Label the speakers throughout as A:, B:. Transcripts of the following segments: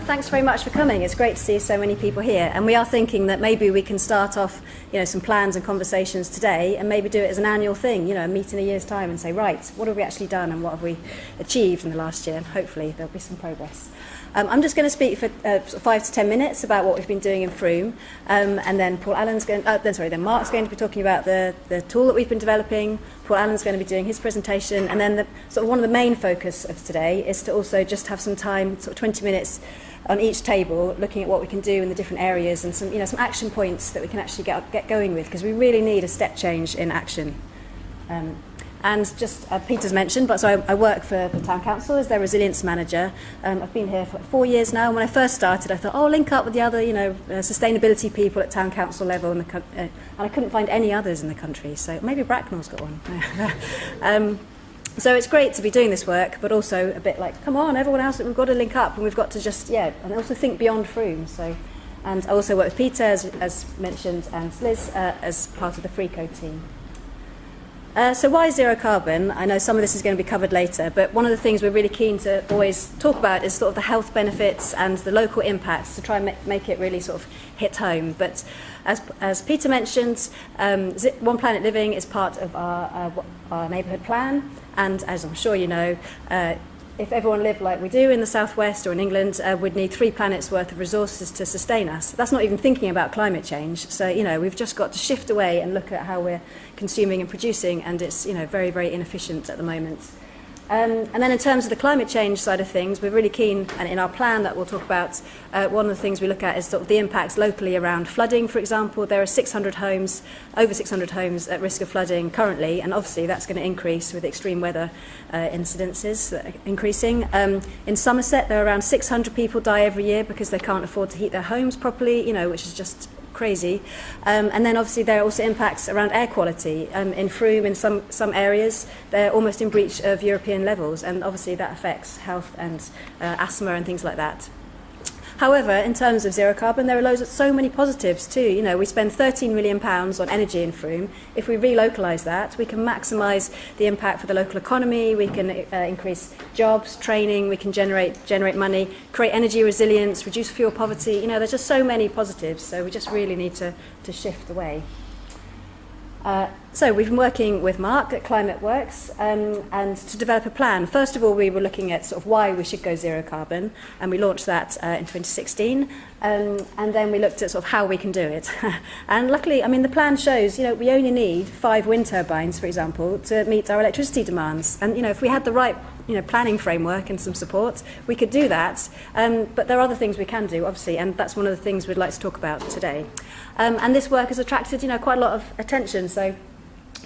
A: Thanks very much for coming. It's great to see so many people here. And we are thinking that maybe we can start off, some plans and conversations today and maybe do it as an annual thing, meet in a year's time and say, right, what have we actually done and what have we achieved in the last year? And hopefully there'll be some progress. I'm just going to speak for 5 to 10 minutes about what we've been doing in Frome, and then then Mark's going to be talking about the tool that we've been developing. Paul Allen's going to be doing his presentation, and then one of the main focus of today is to also just have some time, 20 minutes on each table, looking at what we can do in the different areas and some action points that we can actually get going with, because we really need a step change in action. And just Peter's mentioned, but so I work for the Town Council as their resilience manager. I've been here for 4 years now. And when I first started, I thought, link up with the other, sustainability people at Town Council level, and I couldn't find any others in the country. So maybe Bracknell's got one. So it's great to be doing this work, but also a bit like, come on, everyone else, we've got to link up, and we've got to just, and also think beyond Frome. And I also work with Peter, as mentioned, and Liz as part of the Freeco team. So why zero carbon? I know some of this is going to be covered later, but one of the things we're really keen to always talk about is the health benefits and the local impacts to try and make it really hit home. But as Peter mentioned, One Planet Living is part of our neighbourhood plan, and as I'm sure you know, if everyone lived like we do in the southwest or in England, we'd need 3 planets worth of resources to sustain us. That's not even thinking about climate change. So, we've just got to shift away and look at how we're consuming and producing, and it's, very, very inefficient at the moment. And then in terms of the climate change side of things, we're really keen, and in our plan that we'll talk about, one of the things we look at is the impacts locally around flooding, for example. There are over 600 homes at risk of flooding currently, and obviously that's going to increase with extreme weather incidences increasing. In Somerset, there are around 600 people die every year because they can't afford to heat their homes properly, which is just crazy. And then obviously there are also impacts around air quality. In Frome, in some areas, they're almost in breach of European levels, and obviously that affects health and asthma and things like that. However, in terms of zero carbon, there are so many positives too. We spend £13 million on energy in Frome. If we relocalise that, we can maximise the impact for the local economy. We can increase jobs, training. We can generate money, create energy resilience, reduce fuel poverty. There's just so many positives. So we just really need to shift away. So we've been working with Mark at Climate Works and to develop a plan. First of all, we were looking at why we should go zero carbon, and we launched that in 2016. And then we looked at how we can do it. And luckily, the plan shows, we only need 5 wind turbines, for example, to meet our electricity demands. And, if we had the right planning framework and some support, we could do that. But there are other things we can do, obviously, and that's one of the things we'd like to talk about today. And this work has attracted, quite a lot of attention. So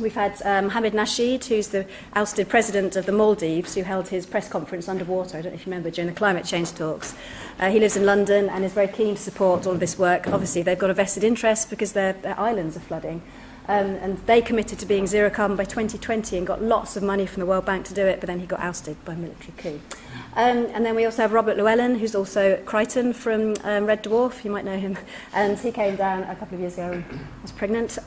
A: we've had Hamid Nasheed, who's the ousted president of the Maldives, who held his press conference underwater, I don't know if you remember, during the climate change talks. He lives in London and is very keen to support all of this work. Obviously, they've got a vested interest because their islands are flooding. And they committed to being zero carbon by 2020 and got lots of money from the World Bank to do it, but then he got ousted by a military coup. And then we also have Robert Llewellyn, who's also at Crichton from Red Dwarf, you might know him, and he came down a couple of years ago and was pregnant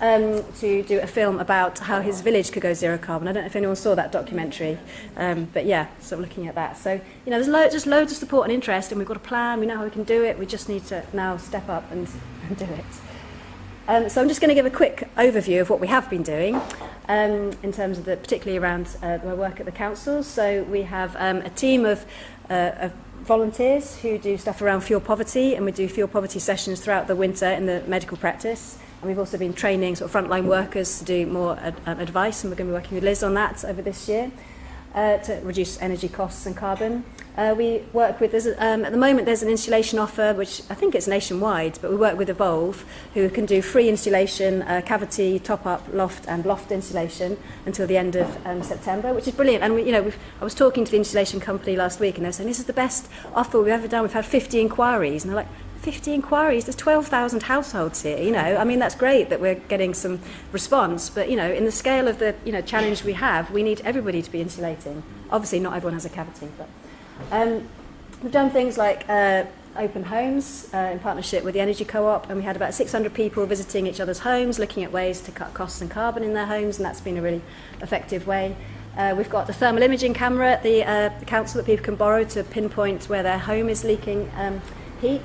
A: to do a film about how his village could go zero carbon. I don't know if anyone saw that documentary, but yeah, looking at that. So, there's just loads of support and interest, and we've got a plan, we know how we can do it, we just need to now step up and do it. So I'm just going to give a quick overview of what we have been doing in terms of particularly around my work at the council. So we have a team of volunteers who do stuff around fuel poverty, and we do fuel poverty sessions throughout the winter in the medical practice. And we've also been training frontline workers to do more advice, and we're going to be working with Liz on that over this year to reduce energy costs and carbon. We work with, at the moment there's an installation offer, which I think it's nationwide, but we work with Evolve, who can do free installation, cavity, top-up, loft and loft installation until the end of September, which is brilliant. And I was talking to the installation company last week, and they're saying, this is the best offer we've ever done. We've had 50 inquiries, and they're like, 50 inquiries, there's 12,000 households here, that's great that we're getting some response, but, in the scale of the, challenge we have, we need everybody to be insulating. Obviously, not everyone has a cavity, but we've done things like open homes in partnership with the Energy Co-op, and we had about 600 people visiting each other's homes, looking at ways to cut costs and carbon in their homes, and that's been a really effective way. We've got the thermal imaging camera at the council that people can borrow to pinpoint where their home is leaking heat.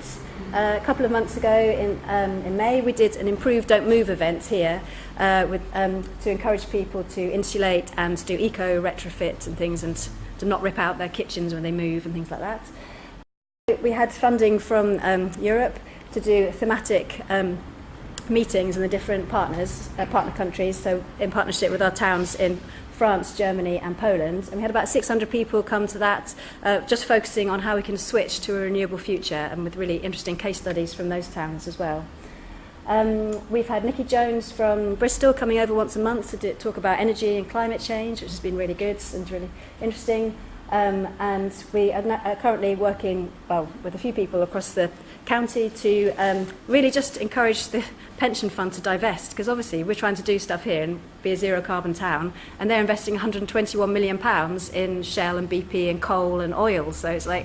A: A couple of months ago in May, we did an improved Don't Move event here to encourage people to insulate and do eco retrofit and things, and to not rip out their kitchens when they move and things like that. We had funding from Europe to do thematic meetings in the different partner countries, so in partnership with our towns in France, Germany and Poland, and we had about 600 people come to that, just focusing on how we can switch to a renewable future, and with really interesting case studies from those towns as well. We've had Nikki Jones from Bristol coming over once a month to talk about energy and climate change, which has been really good and really interesting. And we are currently working with a few people across the county to really just encourage the pension fund to divest, because obviously we're trying to do stuff here and be a zero carbon town, and they're investing £121 million in Shell and BP and coal and oil, so it's like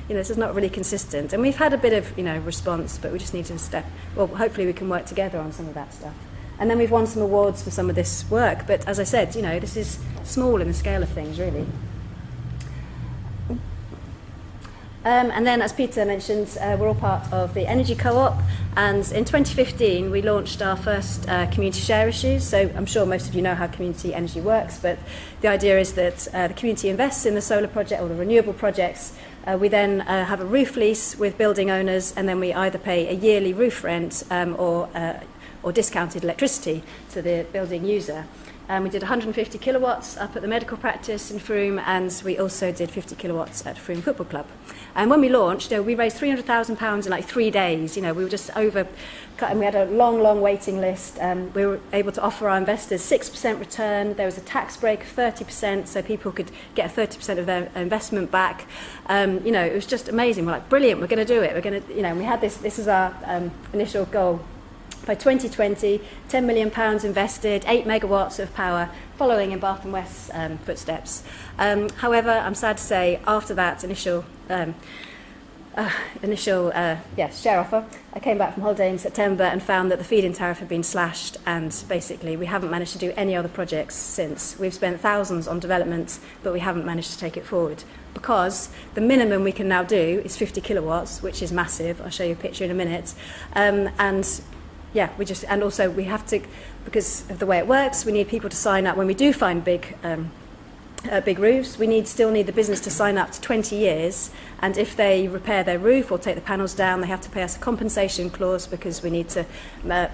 A: this is not really consistent, and we've had a bit of response, but we just need to hopefully we can work together on some of that stuff. And then we've won some awards for some of this work, but as I said, this is small in the scale of things really. And then, as Peter mentioned, we're all part of the Energy Co-op, and in 2015 we launched our first community share issues. So I'm sure most of you know how community energy works, but the idea is that the community invests in the solar project or the renewable projects. We then have a roof lease with building owners, and then we either pay a yearly roof rent or discounted electricity to the building user. We did 150 kilowatts up at the medical practice in Frome, and we also did 50 kilowatts at Frome Football Club. And when we launched, we raised £300,000 in like 3 days. We were just overcut, and we had a long waiting list. We were able to offer our investors 6% return. There was a tax break of 30%, so people could get 30% of their investment back. It was just amazing. We're like, brilliant, we're going to do it. We're going to, and we had this is our initial goal. By 2020, £10 million invested, 8 megawatts of power, following in Bath and West's footsteps. However, I'm sad to say, after that initial share offer, I came back from holiday in September and found that the feed-in tariff had been slashed, and basically we haven't managed to do any other projects since. We've spent thousands on development, but we haven't managed to take it forward, because the minimum we can now do is 50 kilowatts, which is massive. I'll show you a picture in a minute. And also we have to, because of the way it works, we need people to sign up when we do find big roofs. We still need the business to sign up to 20 years, and if they repair their roof or take the panels down, they have to pay us a compensation clause, because we need to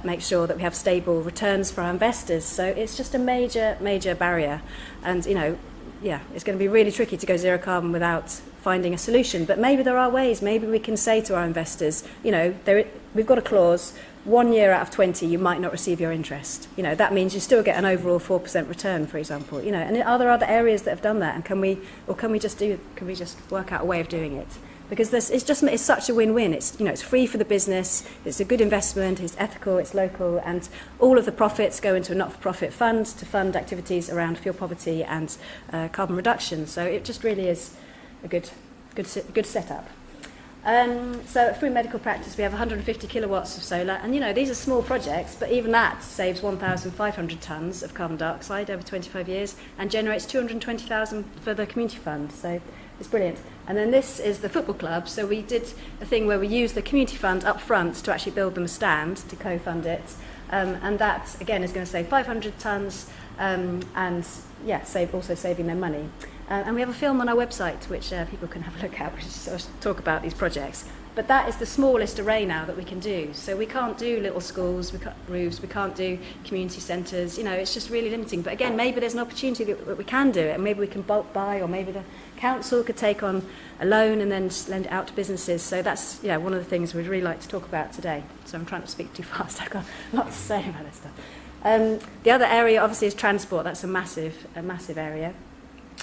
A: make sure that we have stable returns for our investors. So it's just a major barrier, and it's going to be really tricky to go zero carbon without finding a solution. But maybe there are ways. Maybe we can say to our investors, we've got a clause, 1 year out of 20 you might not receive your interest. That means you still get an overall 4% return, for example. And are there other areas that have done that? And can we just work out a way of doing it? Because it's such a win-win. It's free for the business, it's a good investment, it's ethical, it's local, and all of the profits go into a not-for-profit fund to fund activities around fuel poverty and carbon reduction. So it just really is a good setup. So at Frome Medical Practice we have 150 kilowatts of solar, and these are small projects, but even that saves 1,500 tonnes of carbon dioxide over 25 years and generates 220,000 for the community fund, so it's brilliant. And then this is the football club, so we did a thing where we used the community fund up front to actually build them a stand to co-fund it, and that again is going to save 500 tonnes and also saving them money. And we have a film on our website which people can have a look at, which sort of talk about these projects. But that is the smallest array now that we can do. So we can't do little schools, roofs, we can't do community centres. It's just really limiting. But again, maybe there's an opportunity that we can do it, and maybe we can bulk buy, or maybe the council could take on a loan and then lend it out to businesses. So that's one of the things we'd really like to talk about today. So I'm trying not to speak too fast. I've got a lot to say about this stuff. The other area obviously is transport. That's a massive area.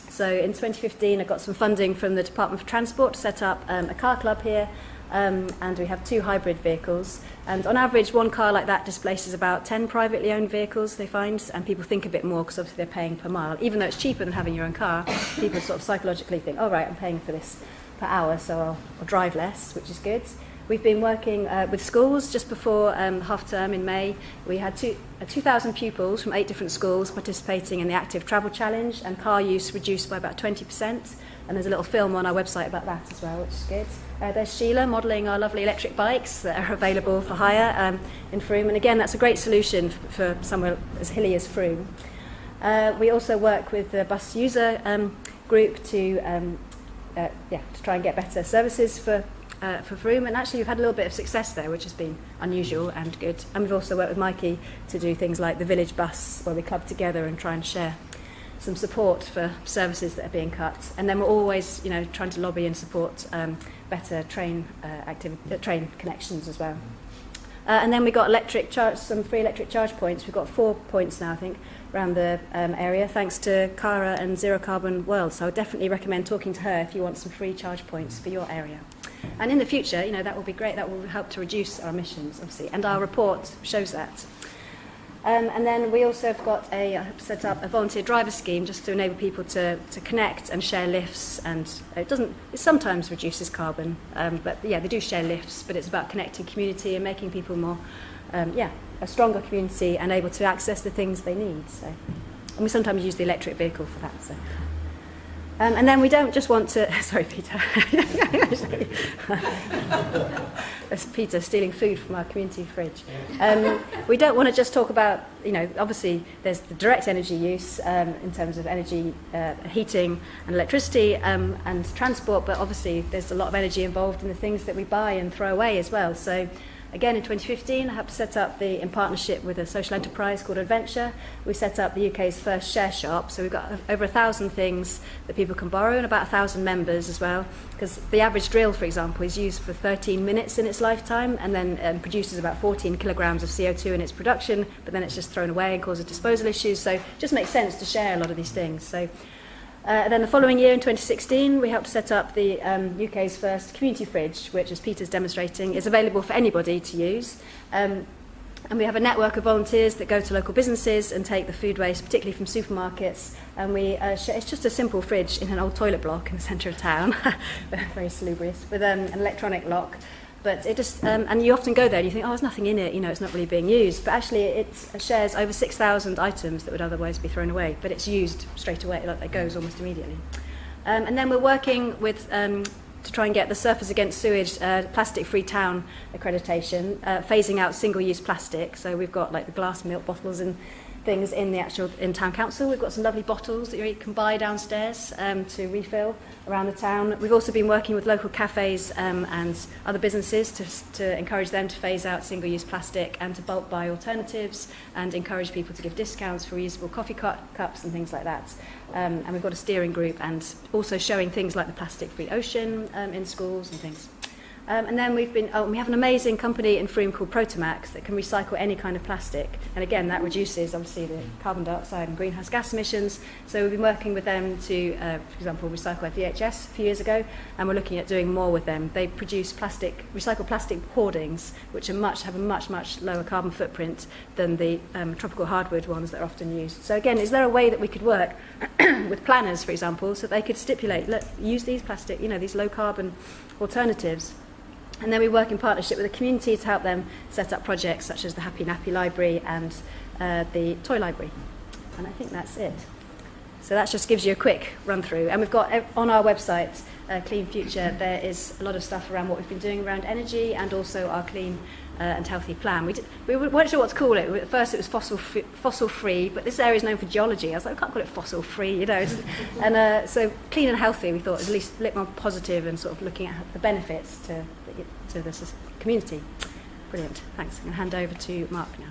A: So in 2015 I got some funding from the Department for Transport to set up a car club here, and we have 2 hybrid vehicles, and on average one car like that displaces about 10 privately owned vehicles, they find, and people think a bit more because obviously they're paying per mile. Even though it's cheaper than having your own car, people sort of psychologically think, oh right, I'm paying for this per hour, so I'll drive less, which is good. we've been working with schools just before half term in May. We had 2,000 pupils from 8 different schools participating in the Active Travel Challenge, and car use reduced by about 20%. And there's a little film on our website about that as well, which is good. There's Sheila modelling our lovely electric bikes that are available for hire in Frome. And again, that's a great solution for somewhere as hilly as Frome. We also work with the bus user group to try and get better services for Frome. And actually, we've had a little bit of success there, which has been unusual and good. And we've also worked with Mikey to do things like the village bus, where we club together and try and share some support for services that are being cut. And then we're always, trying to lobby and support better train connections as well. And then we got some free electric charge points. We've got 4 points now, I think, around the area, thanks to Cara and Zero Carbon World. So I would definitely recommend talking to her if you want some free charge points for your area. And in the future, that will be great. That will help to reduce our emissions, obviously. And our report shows that. And then we also have set up a volunteer driver scheme just to enable people to connect and share lifts. And it sometimes reduces carbon, but yeah, they do share lifts. But it's about connecting community and making people more, a stronger community and able to access the things they need. So, and we sometimes use the electric vehicle for that. So. And then we don't just want to... Sorry, Peter. That's Peter stealing food from our community fridge. We don't want to just talk about, obviously there's the direct energy use in terms of energy, heating and electricity and transport, but obviously there's a lot of energy involved in the things that we buy and throw away as well. So again, in 2015, I helped set up in partnership with a social enterprise called Adventure. We set up the UK's first share shop. So we've got over 1,000 things that people can borrow and about 1,000 members as well. Because the average drill, for example, is used for 13 minutes in its lifetime and then produces about 14 kilograms of CO2 in its production, but then it's just thrown away and causes disposal issues. So it just makes sense to share a lot of these things. So. Then the following year, in 2016, we helped set up the UK's first community fridge, which, as Peter's demonstrating, is available for anybody to use. And we have a network of volunteers that go to local businesses and take the food waste, particularly from supermarkets. And it's just a simple fridge in an old toilet block in the centre of town, very salubrious, with an electronic lock. But it just, and you often go there and you think, there's nothing in it, it's not really being used. But actually it shares over 6,000 items that would otherwise be thrown away, but it's used straight away, like it goes almost immediately. And then we're working with, to try and get the Surfers Against Sewage plastic-free town accreditation, phasing out single-use plastic. So we've got like the glass milk bottles and things in town council. We've got some lovely bottles that you can buy downstairs to refill around the town. We've also been working with local cafes and other businesses to encourage them to phase out single-use plastic and to bulk buy alternatives and encourage people to give discounts for reusable coffee cups and things like that. And we've got a steering group and also showing things like the plastic-free ocean in schools and things. And then we have an amazing company in Frome called Protomax that can recycle any kind of plastic. And again, that reduces, obviously, the carbon dioxide and greenhouse gas emissions. So we've been working with them to, for example, recycle our VHS a few years ago, and we're looking at doing more with them. They produce recycled plastic hoardings, which have a much lower carbon footprint than the tropical hardwood ones that are often used. So again, is there a way that we could work with planners, for example, so they could stipulate, look, use these plastic, these low carbon alternatives? And then we work in partnership with the community to help them set up projects such as the Happy Nappy Library and the Toy Library. And I think that's it. So that just gives you a quick run through. And we've got on our website, Clean Future, there is a lot of stuff around what we've been doing around energy and also our clean and healthy plan. We weren't sure what to call it. At first it was fossil free, but this area is known for geology. I was like, we can't call it fossil free, And so clean and healthy, we thought, is at least a little more positive and sort of looking at the benefits to the community. Brilliant. Thanks. I'm going to hand over to Mark now.